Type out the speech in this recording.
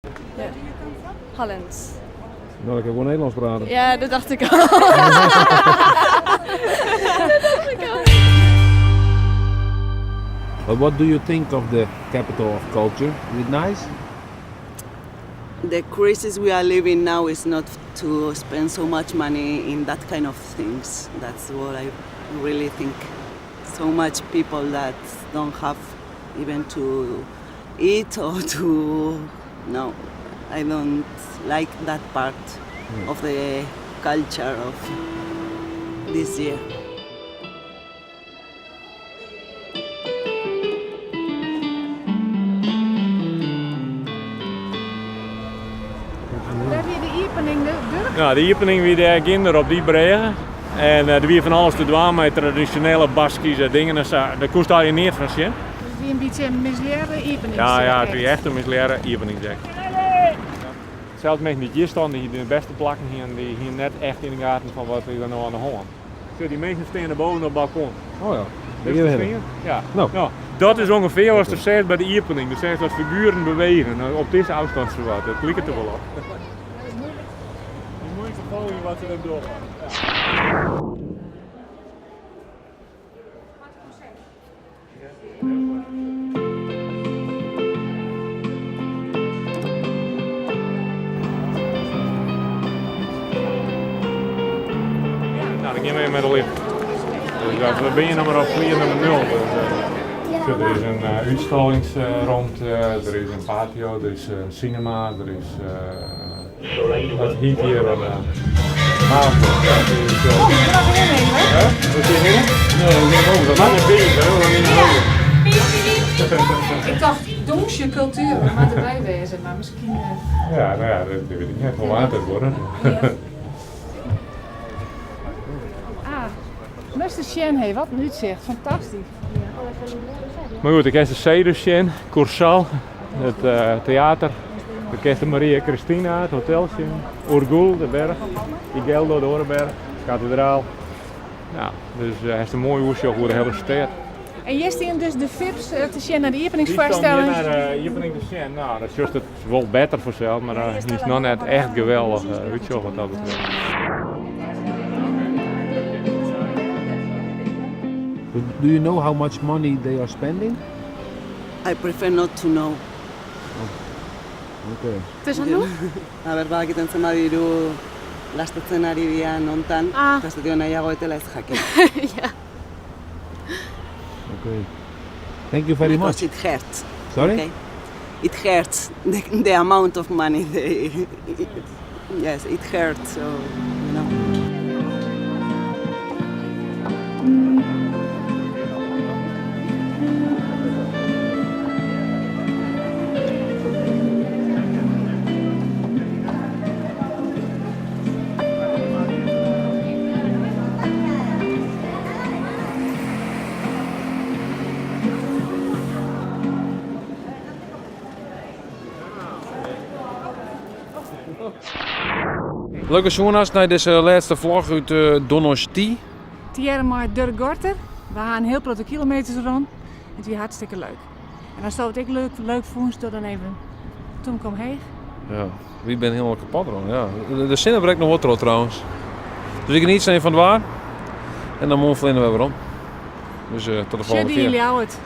Ja. Hollands. Nou, ik kan gewoon Nederlands praten. Ja, dat dacht ik al. But what do you think of the capital of culture? Is it nice? The crisis we are living now is not to spend so much money in that kind of things. That's what I really think. So much people that don't have even to eat or to... No, I don't like that part of the culture of this year. Daar weer de iepening, de Burg. Nou, de opening wie daar ginder op die bregen. En er weer van alles te doen met traditionele Baskische dingen. Dus, daar koest al je niet van zien. Dus die een beetje een misleerde iepening. Ja, het is echt een misleerde opening zeg. Zelfs mensen die hier staan, die de beste plakken hier, die hier net echt in de gaten van wat er nou aan de hand is. Die mensen staan boven op het balkon. Oh ja. Dus Hier te hebben. zien? Ja. Nou. Nou, dat is ongeveer wat er zegt bij de opening. Er zegt dat figuren bewegen op deze afstand zo wat. Dat lijkt er wel op. Je moet volgen wat er dan doorgaat. Nou, dan gaan we met de lift. Dus we beginnen maar op vlier nummer 0. Dus, er is een uitstallingsruimte, er is een patio, er is een cinema, er is wat heet hier een haven. Ja, dus, wat is hier? Nee, we gaan over. Dat is een beetje, we gaan niet over. Ik dacht, Dongsje cultuur, maar erbij wezen, maar misschien... Ja, nou ja, dat weet ik net hoe laat het wordt. Mr. Shen, hey, wat een uitzicht, fantastisch. Maar goed, ik heb de Cedus zien, Coursal, het theater, de Kester Maria Christina, het hotel zien, Urgul, de berg, Igeldo, de Orenberg, kathedraal. Nou, dus het is een mooie hoesje voor de hele stad. En jij stiert dus de VIP's te zien naar de openingsvoorstelling? Die naar de opening te zien, nou dat is juist het wel beter voor zelf, maar het is nog net echt geweldig, weet je wel wat dat betreft. Do you know how much money they are spending? I prefer not to know. Okay. Het is aan doen? A ber, badakiten zenbat diru lastatzen ari dira nontan, eta ez dut nahiago etela ez jakin. Ja. Okay. Thank you very Because much. it hurts. Sorry? Okay? It hurts, the amount of money yes, it hurts, so, you know. Leuke jonas naar deze laatste vlog uit Donosti. Thierry maar Dirk Gorter. We gaan heel grote kilometers rond. Het is hartstikke leuk. En als dat ik leuk vond, dan even toen kom heen. Ja, wie ben helemaal kapot dan. Ja. De zinnen breekt nog wat rood trouwens. Dus ik geniet zijn van het waar. En dan morgen we weer om. Dus tot de volgende keer. Jullie het.